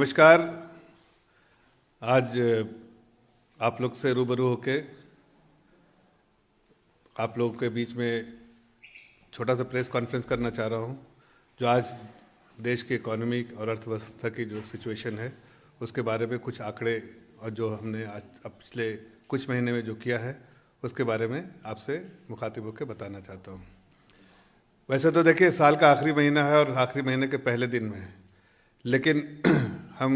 नमस्कार। आज आप लोग से रूबरू होके आप लोगों के बीच में छोटा सा प्रेस कॉन्फ्रेंस करना चाह रहा हूँ, जो आज देश की इकोनॉमिक और अर्थव्यवस्था की जो सिचुएशन है उसके बारे में कुछ आंकड़े और जो हमने आज अब पिछले कुछ महीने में जो किया है उसके बारे में आपसे मुखातिब होकर बताना चाहता हूँ। वैसे तो देखिए, साल का आखिरी महीना है और आखिरी महीने के पहले दिन में है, लेकिन हम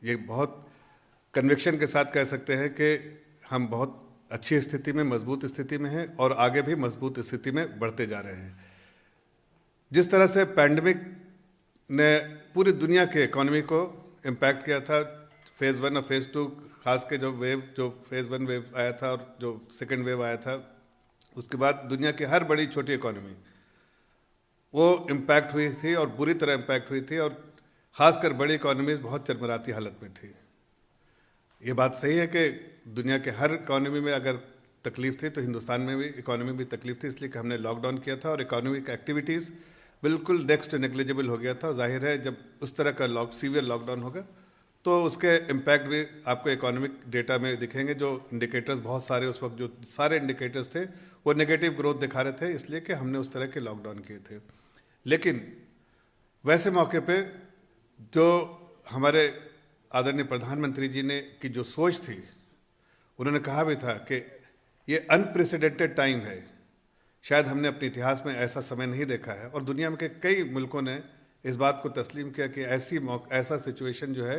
ये बहुत कन्विक्शन के साथ कह सकते हैं कि हम बहुत अच्छी स्थिति में, मजबूत स्थिति में हैं और आगे भी मजबूत स्थिति में बढ़ते जा रहे हैं। जिस तरह से पैंडेमिक ने पूरी दुनिया के इकोनॉमी को इम्पैक्ट किया था, फेज़ 1 और फेज़ 2, खास के जो फेज़ 1 वेव आया था और जो सेकेंड वेव आया था, उसके बाद दुनिया की हर बड़ी छोटी इकोनॉमी वो इम्पैक्ट हुई थी और बुरी तरह इम्पैक्ट हुई थी, और ख़ासकर बड़ी इकोनॉमीज बहुत चरमराती हालत में थी। ये बात सही है कि दुनिया के हर इकोनॉमी में अगर तकलीफ थी तो हिंदुस्तान में भी इकोनॉमी में तकलीफ थी, इसलिए कि हमने लॉकडाउन किया था और इकोनॉमिक एक्टिविटीज़ बिल्कुल नेक्स्ट टू नेग्लिजिबल हो गया था। जाहिर है जब उस तरह का सीवियर लॉकडाउन होगा तो उसके इम्पैक्ट भी आपको इकोनॉमिक डेटा में दिखेंगे। जो इंडिकेटर्स बहुत सारे उस वक्त, जो सारे इंडिकेटर्स थे वो नेगेटिव ग्रोथ दिखा रहे थे, इसलिए कि हमने उस तरह के लॉकडाउन किए थे। लेकिन वैसे मौके पे जो हमारे आदरणीय प्रधानमंत्री जी ने की जो सोच थी, उन्होंने कहा भी था कि ये अनप्रेसिडेंटेड टाइम है, शायद हमने अपने इतिहास में ऐसा समय नहीं देखा है, और दुनिया में के कई मुल्कों ने इस बात को तस्लीम किया कि ऐसा सिचुएशन जो है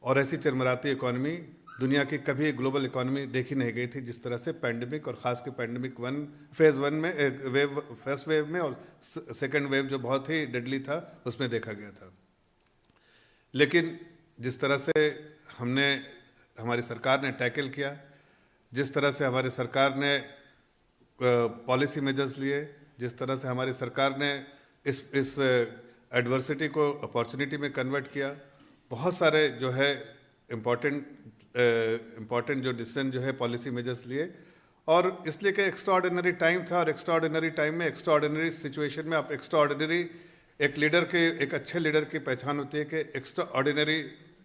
और ऐसी चरमराती इकॉनमी दुनिया की कभी ग्लोबल इकॉनमी देखी नहीं गई थी, जिस तरह से पैंडेमिक, और ख़ास के पैंडेमिक फेज़ 1 में फर्स्ट वेव में और सेकेंड वेव जो बहुत ही डेडली था उसमें देखा गया था। लेकिन जिस तरह से हमारी सरकार ने टैकल किया, जिस तरह से हमारी सरकार ने पॉलिसी मेजर्स लिए, जिस तरह से हमारी सरकार ने इस एडवर्सिटी को अपॉर्चुनिटी में कन्वर्ट किया, बहुत सारे जो है इम्पॉर्टेंट जो डिसीजन जो है पॉलिसी मेजर्स लिए, और इसलिए कि एक्स्ट्राऑर्डिनरी टाइम था, और एक्स्ट्राऑर्डिनरी टाइम में, एक्स्ट्राऑर्डिनरी सिचुएशन में आप एक्स्ट्राऑर्डिनरी एक अच्छे लीडर की पहचान होती है कि एक्स्ट्राऑर्डिनरी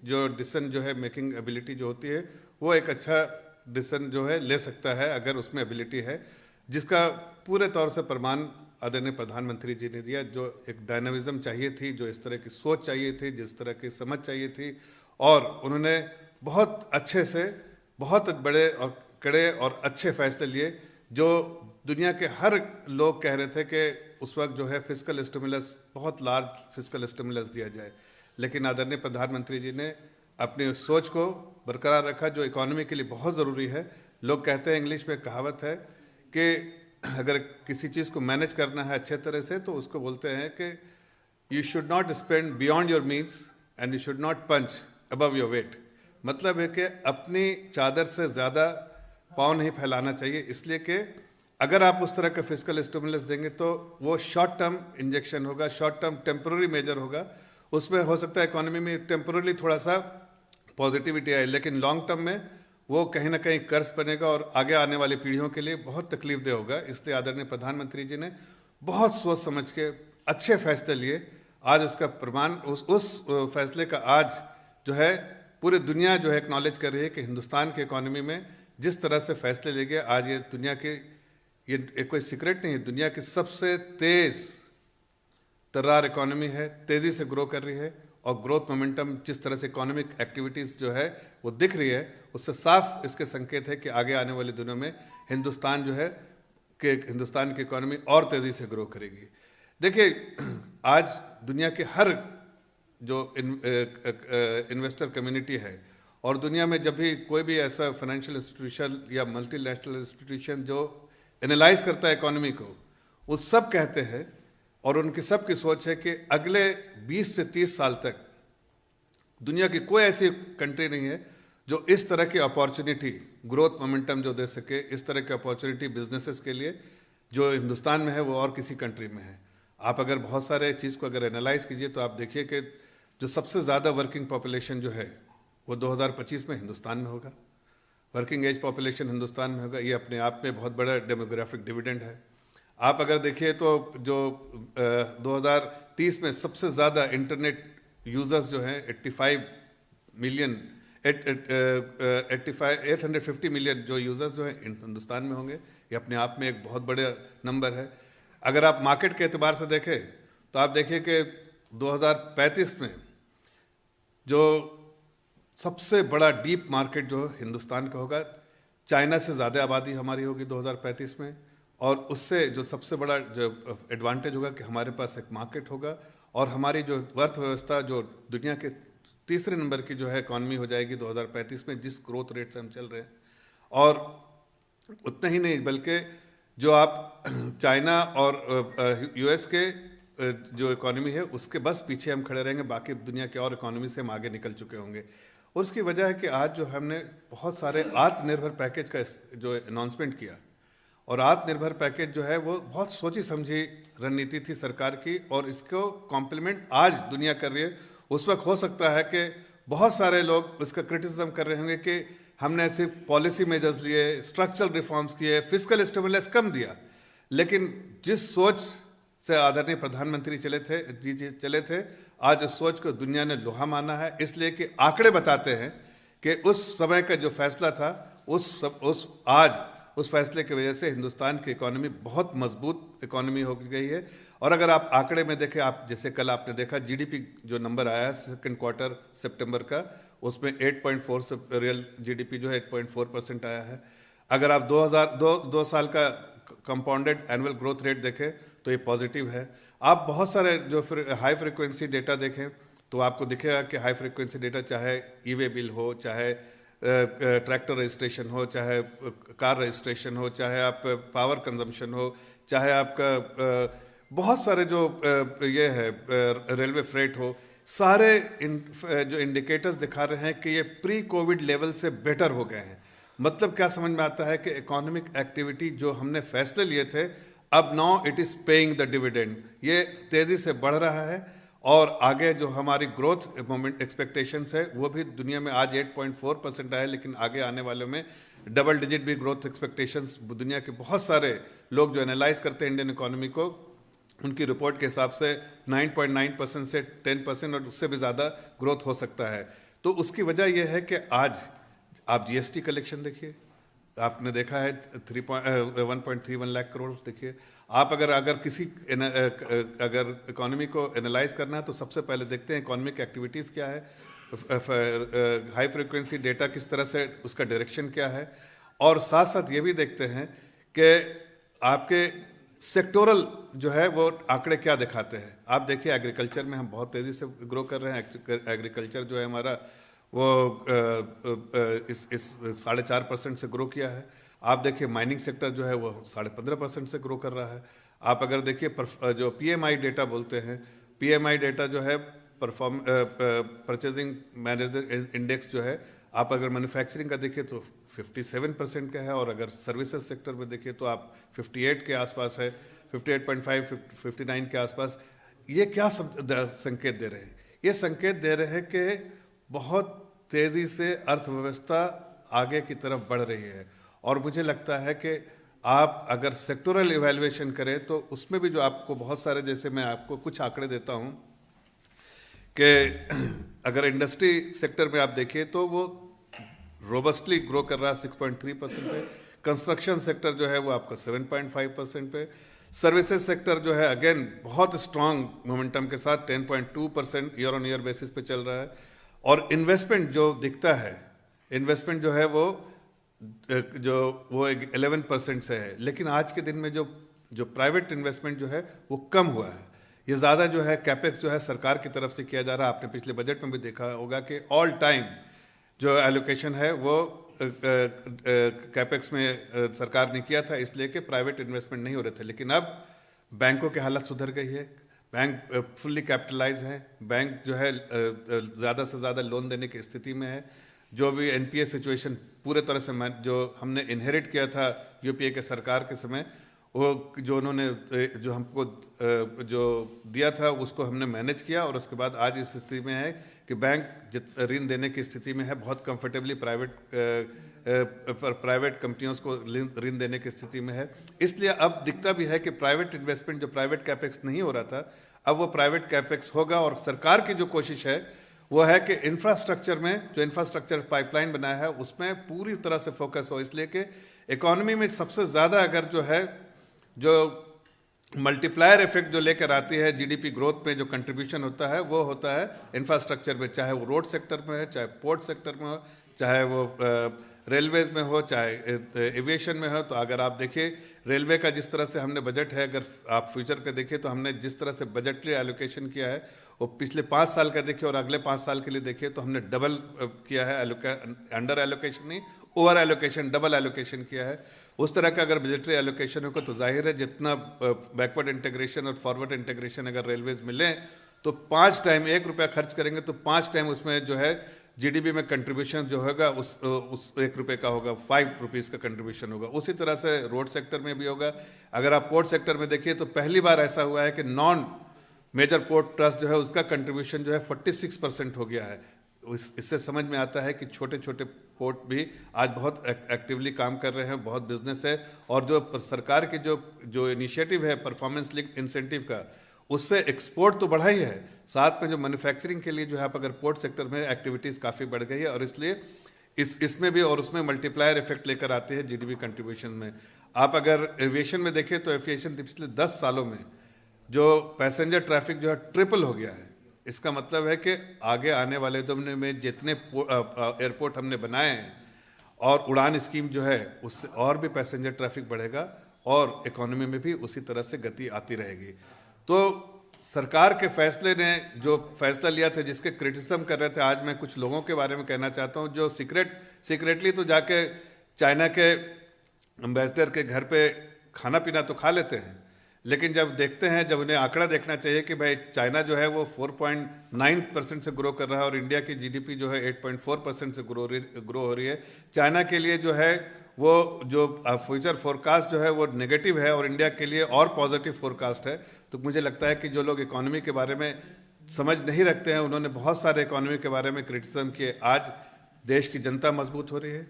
जो डिसीजन जो है मेकिंग एबिलिटी जो होती है, वो एक अच्छा डिसीजन जो है ले सकता है अगर उसमें एबिलिटी है, जिसका पूरे तौर से प्रमाण आदरणीय प्रधानमंत्री जी ने दिया। जो एक डायनामिज्म चाहिए थी, जो इस तरह की सोच चाहिए थी, जिस तरह की समझ चाहिए थी, और उन्होंने बहुत अच्छे से बहुत बड़े और कड़े और अच्छे फैसले लिए, जो दुनिया के हर लोग कह रहे थे कि उस वक्त जो है फिस्कल स्टिमुलस, बहुत लार्ज फिस्कल स्टिमुलस दिया जाए। लेकिन आदरणीय प्रधानमंत्री जी ने अपनी उस सोच को बरकरार रखा, जो इकोनॉमी के लिए बहुत ज़रूरी है। लोग कहते हैं, इंग्लिश में कहावत है कि अगर किसी चीज़ को मैनेज करना है अच्छे तरह से तो उसको बोलते हैं कि you should not spend beyond your means and you should not punch above your weight. मतलब है कि अपनी चादर से ज़्यादा पाँव नहीं फैलाना चाहिए, इसलिए कि अगर आप उस तरह का फिस्कल स्टिमुलस देंगे तो वो शॉर्ट टर्म इंजेक्शन होगा, शॉर्ट टर्म टेम्पररी मेजर होगा। उसमें हो सकता है इकोनॉमी में टेम्पररी थोड़ा सा पॉजिटिविटी आए, लेकिन लॉन्ग टर्म में वो कहीं ना कहीं कर्ज बनेगा और आगे आने वाली पीढ़ियों के लिए बहुत तकलीफदेह होगा। इसलिए आदरणीय प्रधानमंत्री जी ने बहुत सोच समझ के अच्छे फैसले लिए। आज उसका प्रमाण, उस फैसले का आज जो है पूरी दुनिया जो है एक्नॉलेज कर रही है कि हिंदुस्तान की इकोनॉमी में जिस तरह से फैसले लिए गए, आज ये दुनिया के, ये कोई सीक्रेट नहीं है, दुनिया की सबसे तेज़ तर्रार इकोनॉमी है, तेज़ी से ग्रो कर रही है, और ग्रोथ मोमेंटम जिस तरह से इकोनॉमिक एक्टिविटीज़ जो है वो दिख रही है, उससे साफ इसके संकेत है कि आगे आने वाले दिनों में हिंदुस्तान जो है कि हिंदुस्तान की इकोनॉमी और तेज़ी से ग्रो करेगी। देखिए, आज दुनिया के हर जो इन्वेस्टर कम्युनिटी है, और दुनिया में जब भी कोई भी ऐसा फाइनेंशियल इंस्टीट्यूशन या मल्टीनेशनल इंस्टीट्यूशन जो एनालाइज करता है इकोनॉमी को, वो सब कहते हैं और उनकी सब की सोच है कि अगले 20 से 30 साल तक दुनिया की कोई ऐसी कंट्री नहीं है जो इस तरह की अपॉर्चुनिटी, ग्रोथ मोमेंटम जो दे सके, इस तरह की अपॉर्चुनिटी बिजनेसेस के लिए जो हिंदुस्तान में है वो और किसी कंट्री में है। आप अगर बहुत सारे चीज़ को अगर एनालाइज कीजिए तो आप देखिए कि जो सबसे ज़्यादा वर्किंग पॉपुलेशन जो है वो 2025 में हिंदुस्तान में होगा, वर्किंग एज पॉपुलेशन हिंदुस्तान में होगा। ये अपने आप में बहुत बड़ा डेमोग्राफिक डिविडेंड है। आप अगर देखिए तो जो 2030 में सबसे ज़्यादा इंटरनेट यूज़र्स जो हैं 85 मिलियन 850 मिलियन जो यूज़र्स जो हैं हिंदुस्तान में होंगे, ये अपने आप में एक बहुत बड़े नंबर है। अगर आप मार्केट के एतबार से देखें तो आप देखिए कि 2035 में जो सबसे बड़ा डीप मार्केट जो हिंदुस्तान का होगा, चाइना से ज़्यादा आबादी हमारी होगी 2035 में, और उससे जो सबसे बड़ा जो एडवांटेज होगा कि हमारे पास एक मार्केट होगा और हमारी जो अर्थव्यवस्था जो दुनिया के तीसरे नंबर की जो है इकॉनमी हो जाएगी 2035 में, जिस ग्रोथ रेट से हम चल रहे हैं। और उतना ही नहीं बल्कि जो आप चाइना और यूएस के जो इकॉनमी है उसके बस पीछे हम खड़े रहेंगे, बाकी दुनिया के और इकॉनमी से हम आगे निकल चुके होंगे। और उसकी वजह है कि आज जो हमने बहुत सारे आत्मनिर्भर पैकेज का जो अनाउंसमेंट किया, और आत्मनिर्भर पैकेज जो है वो बहुत सोची समझी रणनीति थी सरकार की, और इसको कॉम्प्लीमेंट आज दुनिया कर रही है। उस वक्त हो सकता है कि बहुत सारे लोग उसका क्रिटिसिज्म कर रहे होंगे कि हमने सिर्फ पॉलिसी मेजर्स लिए, स्ट्रक्चरल रिफॉर्म्स किए, फिस्कल स्टिमुलस कम दिया, लेकिन जिस सोच से आदरणीय प्रधानमंत्री चले थे, आज उस सोच को दुनिया ने लोहा माना है। इसलिए कि आंकड़े बताते हैं कि उस समय का जो फैसला था आज उस फैसले की वजह से हिंदुस्तान की इकोनॉमी बहुत मजबूत इकोनॉमी हो गई है। और अगर आप आंकड़े में देखें, आप जैसे कल आपने देखा जीडीपी जो नंबर आया है सेकंड क्वार्टर सितंबर का, उसमें 8.4 से रियल जीडीपी जो है 8.4% आया है। अगर आप 2 साल का कंपाउंडेड एनुअल ग्रोथ रेट देखें तो ये पॉजिटिव है। आप बहुत सारे जो हाई फ्रिक्वेंसी डेटा देखें तो आपको दिखेगा कि हाई फ्रिक्वेंसी डेटा, चाहे ई वे बिल हो, चाहे ट्रैक्टर रजिस्ट्रेशन हो, चाहे कार रजिस्ट्रेशन हो, चाहे आप पावर कंजम्पशन हो, चाहे आपका बहुत सारे जो ये है रेलवे फ्रेट हो, सारे जो इंडिकेटर्स दिखा रहे हैं कि ये प्री कोविड लेवल से बेटर हो गए हैं। मतलब क्या समझ में आता है कि इकोनॉमिक एक्टिविटी जो हमने फैसले लिए थे, अब now it is paying the dividend, ये तेजी से बढ़ रहा है। और आगे जो हमारी ग्रोथ मोमेंट एक्सपेक्टेशंस है वो भी दुनिया में आज 8.4% आए, लेकिन आगे आने वाले में डबल डिजिट भी ग्रोथ एक्सपेक्टेशंस दुनिया के बहुत सारे लोग जो एनालाइज करते हैं इंडियन इकोनॉमी को, उनकी रिपोर्ट के हिसाब से 9.9% से 10% और उससे भी ज़्यादा ग्रोथ हो सकता है। तो उसकी वजह यह है कि आज आप जीएसटी कलेक्शन देखिए, आपने देखा है 1.31 लाख करोड़। देखिए आप अगर किसी अगर इकोनॉमी को एनालाइज करना है तो सबसे पहले देखते हैं इकोनॉमिक एक्टिविटीज़ क्या है, हाई फ्रिक्वेंसी डेटा किस तरह से उसका डायरेक्शन क्या है, और साथ साथ ये भी देखते हैं कि आपके सेक्टोरल जो है वो आंकड़े क्या दिखाते हैं। आप देखिए एग्रीकल्चर में हम बहुत तेज़ी से ग्रो कर रहे हैं। एग्रीकल्चर जो है हमारा वो इस 4.5% से ग्रो किया है। आप देखिए माइनिंग सेक्टर जो है वो 15.5% से ग्रो कर रहा है। आप अगर देखिए जो पीएमआई डेटा बोलते हैं, पीएमआई डेटा जो है परचेजिंग मैनेजर इंडेक्स जो है, आप अगर मैन्युफैक्चरिंग का देखिए तो 57% का है, और अगर सर्विसेज सेक्टर में देखिए तो आप 58 के आसपास है, 58.5 59 के आसपास। ये क्या संकेत दे रहे हैं? ये संकेत दे रहे हैं कि बहुत तेज़ी से अर्थव्यवस्था आगे की तरफ बढ़ रही है। और मुझे लगता है कि आप अगर सेक्टोरल इवैल्यूएशन करें तो उसमें भी जो आपको बहुत सारे, जैसे मैं आपको कुछ आंकड़े देता हूं कि अगर इंडस्ट्री सेक्टर में आप देखिए तो वो रोबस्टली ग्रो कर रहा है 6.3% पे, कंस्ट्रक्शन सेक्टर जो है वो आपका 7.5% पे, सर्विसेज सेक्टर जो है अगेन बहुत स्ट्रांग मोमेंटम के साथ 10.2% ईयर ऑन ईयर बेसिस पे चल रहा है। और इन्वेस्टमेंट जो दिखता है, इन्वेस्टमेंट जो है वो 11% से है, लेकिन आज के दिन में जो प्राइवेट इन्वेस्टमेंट जो है वो कम हुआ है। ये ज़्यादा जो है कैपेक्स जो है सरकार की तरफ से किया जा रहा है। आपने पिछले बजट में भी देखा होगा कि ऑल टाइम जो एलोकेशन है वो कैपेक्स में सरकार ने किया था, इसलिए कि प्राइवेट इन्वेस्टमेंट नहीं हो रहे थे। लेकिन अब बैंकों की हालत सुधर गई है, बैंक फुल्ली कैपिटलाइज है, बैंक जो है ज़्यादा से ज़्यादा लोन देने की स्थिति में है। जो भी एनपीए सिचुएशन पूरे तरह से जो हमने इनहेरिट किया था यूपीए के सरकार के समय, वो जो उन्होंने जो हमको जो दिया था उसको हमने मैनेज किया, और उसके बाद आज इस स्थिति में है कि बैंक ऋण देने की स्थिति में है, बहुत कंफर्टेबली प्राइवेट कंपनियों को ऋण देने की स्थिति में है। इसलिए अब दिखता भी है कि प्राइवेट इन्वेस्टमेंट, जो प्राइवेट कैपेक्स नहीं हो रहा था, अब वो प्राइवेट कैपेक्स होगा। और सरकार की जो कोशिश है वो है कि इंफ्रास्ट्रक्चर में, जो इंफ्रास्ट्रक्चर पाइपलाइन बनाया है उसमें पूरी तरह से फोकस हो, इसलिए कि इकोनॉमी में सबसे ज़्यादा अगर जो है जो मल्टीप्लायर इफेक्ट जो लेकर आती है जीडीपी ग्रोथ में, जो कंट्रीब्यूशन होता है वो होता है इंफ्रास्ट्रक्चर में, चाहे वो रोड सेक्टर में है, चाहे पोर्ट सेक्टर में हो, चाहे वो रेलवेज में हो, चाहे एविएशन में हो। तो अगर आप देखिए रेलवे का जिस तरह से हमने बजट है, अगर आप फ्यूचर का देखिए तो हमने जिस तरह से बजटली एलोकेशन किया है वो पिछले 5 साल का देखिए और अगले 5 साल के लिए देखिए तो हमने डबल किया है, अंडर एलोकेशन नहीं, ओवर एलोकेशन, डबल एलोकेशन किया है। उस तरह का अगर बजटरी एलोकेशन होगा तो जाहिर है जितना बैकवर्ड इंटीग्रेशन और फॉरवर्ड इंटीग्रेशन अगर रेलवेज मिलें तो 5 टाइम, 1 रुपया खर्च करेंगे तो 5 टाइम उसमें जो है जीडीपी में कंट्रीब्यूशन जो होगा उस 1 रुपये का होगा, 5 रुपीज़ का कंट्रीब्यूशन होगा। उसी तरह से रोड सेक्टर में भी होगा। अगर आप पोर्ट सेक्टर में देखिए तो पहली बार ऐसा हुआ है कि नॉन मेजर पोर्ट ट्रस्ट जो है उसका कंट्रीब्यूशन जो है 46% हो गया है। इससे समझ में आता है कि छोटे छोटे पोर्ट भी आज बहुत एक्टिवली काम कर रहे हैं, बहुत बिजनेस है। और जो सरकार की जो इनिशिएटिव है परफॉर्मेंस लिंक्ड इंसेंटिव का, उससे एक्सपोर्ट तो बढ़ा ही है, साथ में जो मैन्युफैक्चरिंग के लिए जो है आप अगर पोर्ट सेक्टर में एक्टिविटीज़ काफ़ी बढ़ गई है और इसलिए इसमें भी और उसमें मल्टीप्लायर इफेक्ट लेकर आते हैं जीडीपी कंट्रीब्यूशन में। आप अगर एविएशन में देखें तो एविएशन पिछले 10 सालों में जो पैसेंजर ट्रैफिक जो है ट्रिपल हो गया है। इसका मतलब है कि आगे आने वाले दिनों में जितने एयरपोर्ट हमने बनाए हैं और उड़ान स्कीम जो है उससे और भी पैसेंजर ट्रैफिक बढ़ेगा और इकोनॉमी में भी उसी तरह से गति आती रहेगी। तो सरकार के फैसले ने जो फैसला लिया था जिसके क्रिटिसिज्म कर रहे थे, आज मैं कुछ लोगों के बारे में कहना चाहता हूं जो सीक्रेटली तो जाके चाइना के एम्बेसडर के घर पे खाना पीना तो खा लेते हैं, लेकिन जब देखते हैं, जब उन्हें आंकड़ा देखना चाहिए कि भाई चाइना जो है वो 4.9% से ग्रो कर रहा है और इंडिया की जीडीपी जो है 8.4% से ग्रो हो रही है। चाइना के लिए जो है वो जो फ्यूचर फोरकास्ट जो है वो नेगेटिव है और इंडिया के लिए और पॉजिटिव फोरकास्ट है। तो मुझे लगता है कि जो लोग इकोनॉमी के बारे में समझ नहीं रखते हैं उन्होंने बहुत सारे इकोनॉमी के बारे में क्रिटिसिज्म किए। आज देश की जनता मजबूत हो रही है,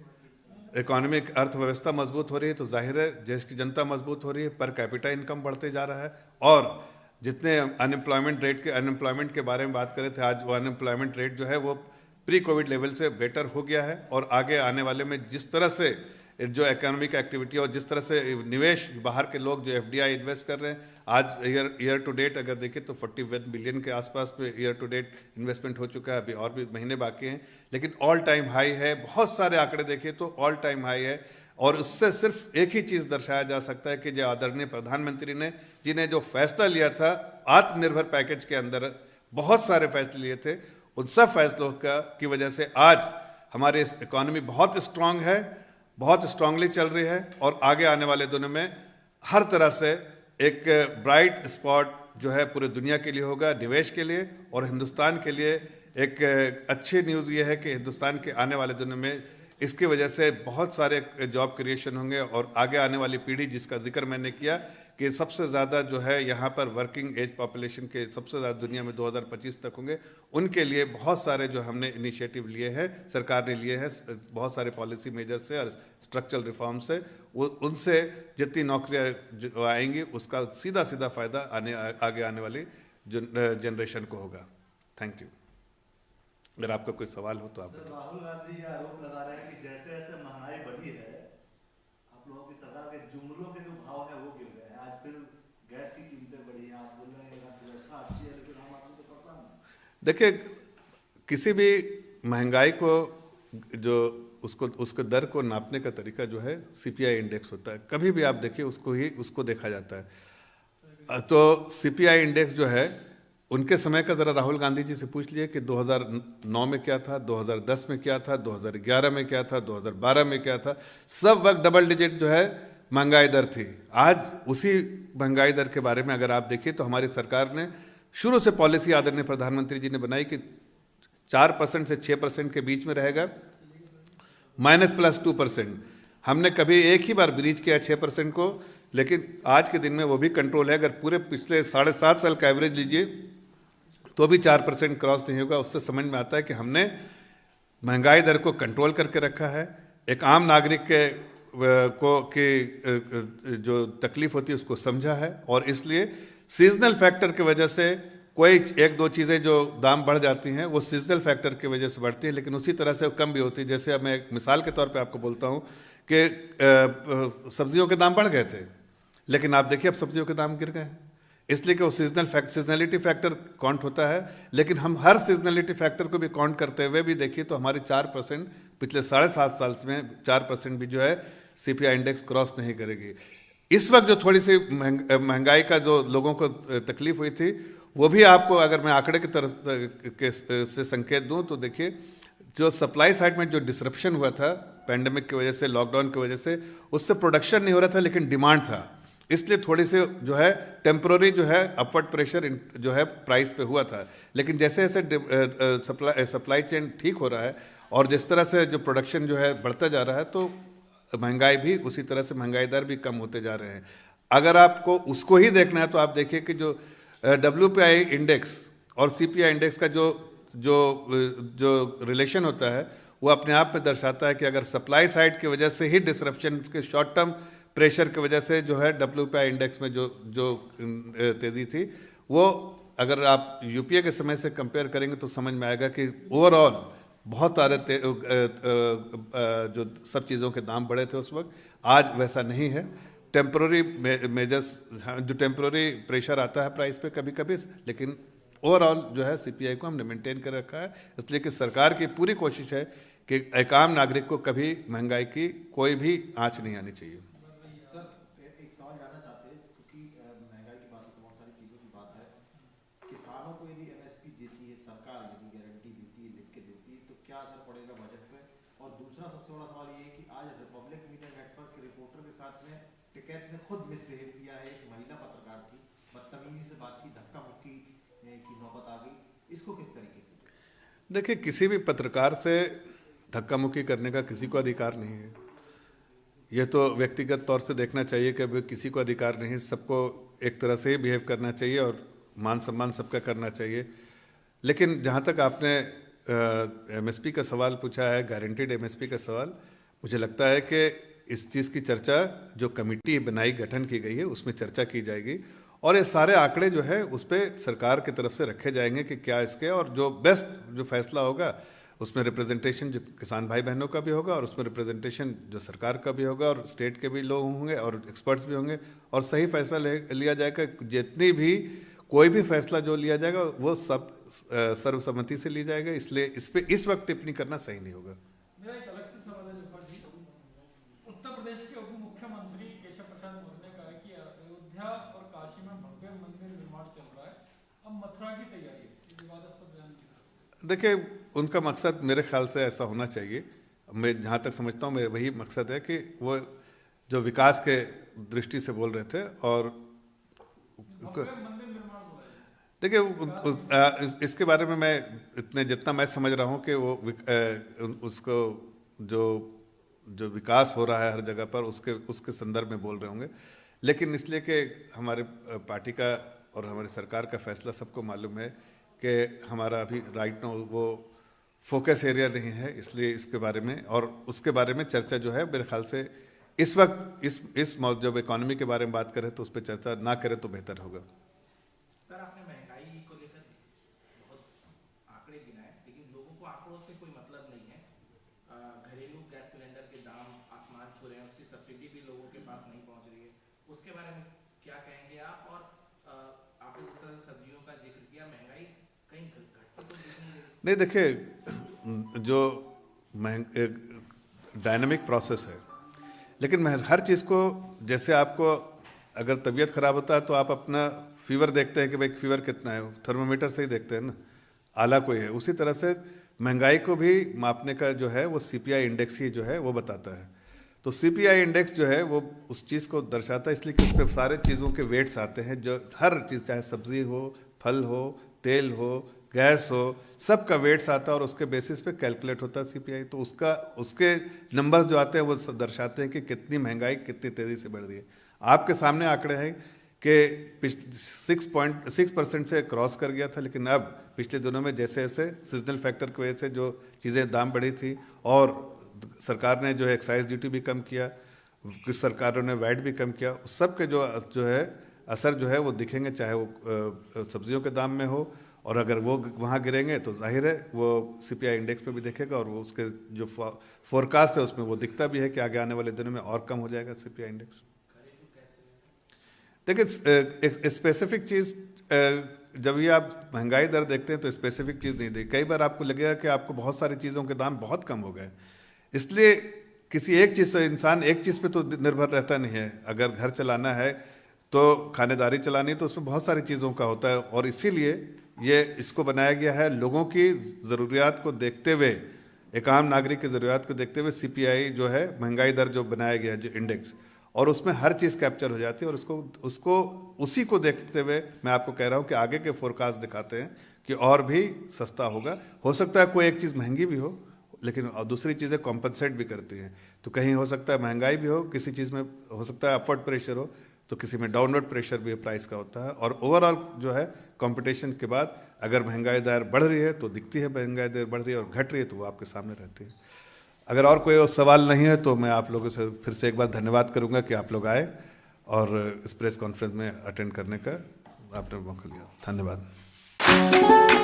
इकोनॉमिक अर्थव्यवस्था मजबूत हो रही है, तो जाहिर है देश की जनता मजबूत हो रही है, पर कैपिटा इनकम बढ़ते जा रहा है। और जितने अनएम्प्लॉयमेंट के बारे में बात कर रहे थे, आज वो अनएम्प्लॉयमेंट रेट जो है वो प्री कोविड लेवल से बेटर हो गया है। और आगे आने वाले में जिस तरह से जो इकोनॉमिक एक्टिविटी और जिस तरह से निवेश, बाहर के लोग जो एफडीआई इन्वेस्ट कर रहे हैं, आज ईयर टू डेट अगर देखें तो 41 बिलियन के आसपास पे ईयर टू डेट इन्वेस्टमेंट हो चुका है। अभी और भी महीने बाकी हैं, लेकिन ऑल टाइम हाई है। बहुत सारे आंकड़े देखें तो ऑल टाइम हाई है। और उससे सिर्फ एक ही चीज़ दर्शाया जा सकता है कि जो आदरणीय प्रधानमंत्री ने जिन्हें जो फैसला लिया था आत्मनिर्भर पैकेज के अंदर, बहुत सारे फैसले लिए थे, उन सब फैसलों की वजह से आज हमारी इकोनॉमी बहुत स्ट्रांग है, बहुत स्ट्रांगली चल रही है। और आगे आने वाले दिनों में हर तरह से एक ब्राइट स्पॉट जो है पूरे दुनिया के लिए होगा, निवेश के लिए और हिंदुस्तान के लिए। एक अच्छी न्यूज़ ये है कि हिंदुस्तान के आने वाले दिनों में इसकी वजह से बहुत सारे जॉब क्रिएशन होंगे और आगे आने वाली पीढ़ी, जिसका जिक्र मैंने किया कि सबसे ज़्यादा जो है यहाँ पर वर्किंग एज पॉपुलेशन के सबसे ज़्यादा दुनिया में 2025 तक होंगे, उनके लिए बहुत सारे जो हमने इनिशिएटिव लिए हैं, सरकार ने लिए हैं, बहुत सारे पॉलिसी मेजर्स से और स्ट्रक्चरल रिफॉर्म से, उनसे जितनी नौकरियाँ जो आएंगी उसका सीधा सीधा फ़ायदा आगे आने वाली जनरेशन को होगा। Thank you. अगर आपका कोई सवाल हो तो आप सर, राहुल गांधी ये आरोप लगा रहे हैं कि जैसे जैसे महंगाई बढ़ी है आप लोगों की सरकार के जुमलों के जो भाव है वो गिर गए हैं। आज फिर गैस की कीमतें बढ़ी हैं, आप बोल रहे हैं व्यवस्था अच्छी है लेकिन आम आदमी तो परेशान है। देखिए, किसी भी महंगाई को जो उसके दर को नापने का तरीका जो है सीपीआई इंडेक्स होता है। कभी भी आप देखिए उसको देखा जाता है। तो सीपीआई इंडेक्स जो है उनके समय का ज़रा राहुल गांधी जी से पूछ लिए कि 2009 में क्या था, 2010 में क्या था, 2011 में क्या था, 2012 में क्या था। सब वक्त डबल डिजिट जो है महंगाई दर थी। आज उसी महंगाई दर के बारे में अगर आप देखिए तो हमारी सरकार ने शुरू से पॉलिसी आदरणीय प्रधानमंत्री जी ने बनाई कि 4% से 6% के बीच में रहेगा, -+2%। हमने कभी एक ही बार ब्रीच किया 6% को, लेकिन आज के दिन में वो भी कंट्रोल है। अगर पूरे पिछले 7.5 साल का एवरेज लीजिए तो भी 4% क्रॉस नहीं होगा। उससे समझ में आता है कि हमने महंगाई दर को कंट्रोल करके रखा है। एक आम नागरिक के जो तकलीफ होती है उसको समझा है और इसलिए सीजनल फैक्टर की वजह से कोई एक दो चीज़ें जो दाम बढ़ जाती हैं वो सीजनल फैक्टर की वजह से बढ़ती है, लेकिन उसी तरह से वो कम भी होती है। जैसे अब मैं एक मिसाल के तौर पे आपको बोलता हूँ कि सब्जियों के दाम बढ़ गए थे, लेकिन आप देखिए अब सब्जियों के दाम गिर गए हैं, इसलिए कि वो सीजनलिटी फैक्टर काउंट होता है। लेकिन हम हर सीजनलिटी फैक्टर को भी काउंट करते हुए भी देखिए तो हमारी 4% पिछले 7.5 साल में 4% भी जो है CPI इंडेक्स क्रॉस नहीं करेगी। इस वक्त जो थोड़ी सी महंगाई का जो लोगों को तकलीफ हुई थी, वो भी आपको अगर मैं आंकड़े की तरफ से संकेत दूं तो देखिए जो सप्लाई साइड में जो डिसरप्शन हुआ था पैंडेमिक की वजह से, लॉकडाउन की वजह से, उससे प्रोडक्शन नहीं हो रहा था लेकिन डिमांड था, इसलिए थोड़ी सी जो है टेम्पररी जो है अपवर्ड प्रेशर जो है प्राइस पे हुआ था। लेकिन जैसे जैसे सप्लाई चेन ठीक हो रहा है और जिस तरह से जो प्रोडक्शन जो है बढ़ता जा रहा है, तो महंगाई भी उसी तरह से, महंगाई दर भी कम होते जा रहे हैं। अगर आपको उसको ही देखना है तो आप देखिए कि जो WPI इंडेक्स और CPI इंडेक्स का जो जो जो रिलेशन होता है वो अपने आप में दर्शाता है कि अगर सप्लाई साइड की वजह से ही डिसरप्शन के शॉर्ट टर्म प्रेशर की वजह से जो है WPI इंडेक्स में जो जो तेज़ी थी, वो अगर आप UPA के समय से कंपेयर करेंगे तो समझ में आएगा कि ओवरऑल बहुत सारे जो सब चीज़ों के दाम बढ़े थे उस वक्त, आज वैसा नहीं है। टेम्पररी मेजर्स, जो टेम्पररी प्रेशर आता है प्राइस पे कभी कभी, लेकिन ओवरऑल जो है CPI को हमने मेंटेन कर रखा है। इसलिए कि सरकार की पूरी कोशिश है कि एक आम नागरिक को कभी महंगाई की कोई भी आंच नहीं आनी चाहिए। सर एक सवाल जानना चाहते हैं, क्योंकि महंगाई की बात है तो बहुत सारी चीज़ों की बात है। किसानों को यदि MSP देती है सरकार, यदि गारंटी देती है, लिख के देती है, तो क्या असर पड़ेगा बजट पे? और दूसरा सबसे बड़ा सवाल ये है कि आज रिपब्लिक मीडिया नेटवर्क के रिपोर्टर के साथ में टिकैत ने खुद मिसबिहेव किया है, एक महिला पत्रकार थी, बदतमीजी से बात की, धक्का मुक्की की नौबत आ गई, इसको किस तरीके से? देखिए, किसी भी पत्रकार से धक्का मुक्की करने का किसी को अधिकार नहीं है। यह तो व्यक्तिगत तौर से देखना चाहिए कि अभी किसी को अधिकार नहीं, सबको एक तरह से ही बिहेव करना चाहिए और मान सम्मान सबका करना चाहिए। लेकिन जहाँ तक आपने MSP का सवाल पूछा है, गारंटीड MSP का सवाल, मुझे लगता है कि इस चीज़ की चर्चा जो कमेटी बनाई, गठन की गई है, उसमें चर्चा की जाएगी और ये सारे आंकड़े जो है उस पर सरकार की तरफ से रखे जाएंगे कि क्या इसके, और जो बेस्ट जो फैसला होगा उसमें रिप्रेजेंटेशन जो किसान भाई बहनों का भी होगा और उसमें रिप्रेजेंटेशन जो सरकार का भी होगा और स्टेट के भी लोग होंगे और एक्सपर्ट्स भी होंगे, और सही फैसला लिया जाएगा। जितनी भी कोई भी फैसला जो लिया जाएगा वो सब सर्वसम्मति से लिया जाएगा, इसलिए इस पे इस वक्त टिप्पणी करना सही नहीं होगा। मेरा एक अलग से सवाल है जफर जी। उत्तर प्रदेश के उप मुख्यमंत्री केशव प्रसाद मौर्य ने कहा है कि अयोध्या और काशी में भव्य मंदिर निर्माण चल रहा है, अब मथुरा की तैयारी है, विवादास्पद बयान की तरफ। देखिए, उनका मकसद मेरे ख्याल से ऐसा होना चाहिए, मैं जहाँ तक समझता हूँ मेरा वही मकसद है कि वो जो विकास के दृष्टि से बोल रहे थे। और देखिए, इसके बारे में मैं जितना मैं समझ रहा हूँ कि वो उसको जो जो विकास हो रहा है हर जगह पर उसके संदर्भ में बोल रहे होंगे। लेकिन इसलिए कि हमारे पार्टी का और हमारी सरकार का फैसला सबको मालूम है कि हमारा अभी राइट नाउ वो फोकस एरिया नहीं है, इसलिए इसके बारे में और उसके बारे में चर्चा जो है मेरे ख्याल से इस वक्त इस जब इकोनॉमी के बारे में बात करें तो उस पर चर्चा ना करें तो बेहतर होगा। सर, आपने महंगाई को लेकर बहुत आंकड़े गिनाए, लेकिन लोगों को आंकड़ों से कोई मतलब नहीं है। घरेलू गैस सिलेंडर के दाम आसमान छू रहे हैं, उसकी सब्सिडी भी लोगों के पास नहीं पहुंच रही है, उसके बारे में क्या कहेंगे आप? और आपने जिस तरह सब्जियों का जिक्र किया, महंगाई कहीं घटती तो दिख नहीं रही। नहीं, देखिए, जो डायनामिक प्रोसेस है, लेकिन हर चीज़ को, जैसे आपको अगर तबीयत ख़राब होता है तो आप अपना फीवर देखते हैं कि भाई फीवर कितना है, थर्मोमीटर से ही देखते हैं ना, आला कोई है। उसी तरह से महंगाई को भी मापने का जो है वो CPI इंडेक्स ही जो है वो बताता है। तो CPI इंडेक्स जो है वो उस चीज़ को दर्शाता है, इसलिए कि उस पर सारे चीज़ों के वेट्स आते हैं, जो हर चीज़, चाहे सब्ज़ी हो, फल हो, तेल हो, गैस हो, सबका वेट्स आता है और उसके बेसिस पे कैलकुलेट होता है CPI। तो उसके नंबर्स जो आते हैं वो दर्शाते हैं कि कितनी महंगाई कितनी तेज़ी से बढ़ रही है। आपके सामने आंकड़े हैं कि 6% से क्रॉस कर गया था, लेकिन अब पिछले दिनों में जैसे जैसे सीजनल फैक्टर की वजह से जो चीज़ें दाम बढ़ी थी और सरकार ने जो है एक्साइज ड्यूटी भी कम किया, कुछ सरकारों ने वैट भी कम किया, सब के जो है असर जो है वो दिखेंगे, चाहे वो सब्जियों के दाम में हो, और अगर वो वहाँ गिरेंगे तो जाहिर है वो CPI इंडेक्स पे भी दिखेगा, और वो उसके जो फोरकास्ट है उसमें वो दिखता भी है कि आगे आने वाले दिनों में और कम हो जाएगा CPI इंडेक्स। देखिए एक स्पेसिफिक चीज़, जब भी आप महंगाई दर देखते हैं तो स्पेसिफिक चीज़ नहीं देखी। कई बार आपको लगेगा कि आपको बहुत सारी चीज़ों के दाम बहुत कम हो गए, इसलिए किसी एक चीज़ से इंसान एक चीज़ पे तो निर्भर रहता नहीं है। अगर घर चलाना है तो खानेदारी चलानी है तो उसमें बहुत सारी चीज़ों का होता है, और इसीलिए ये इसको बनाया गया है लोगों की ज़रूरियात को देखते हुए, एक आम नागरिक की ज़रूरियात को देखते हुए CPI जो है महंगाई दर जो बनाया गया है जो इंडेक्स, और उसमें हर चीज़ कैप्चर हो जाती है, और उसको उसी को देखते हुए मैं आपको कह रहा हूँ कि आगे के फोरकास्ट दिखाते हैं कि और भी सस्ता होगा। हो सकता है कोई एक चीज़ महंगी भी हो, लेकिन दूसरी चीज़ें कॉम्पनसेट भी करती हैं। तो कहीं हो सकता है महंगाई भी हो, किसी चीज़ में हो सकता है अपवर्ड प्रेशर हो, तो किसी में डाउनवर्ड प्रेशर भी प्राइस का होता है। और ओवरऑल जो है कंपटीशन के बाद अगर महंगाई दर बढ़ रही है तो दिखती है महंगाई दर बढ़ रही है, और घट रही है तो वो आपके सामने रहती है। अगर और कोई सवाल नहीं है तो मैं आप लोगों से फिर से एक बार धन्यवाद करूंगा कि आप लोग आए और इस प्रेस कॉन्फ्रेंस में अटेंड करने का आपने मौका लिया। धन्यवाद।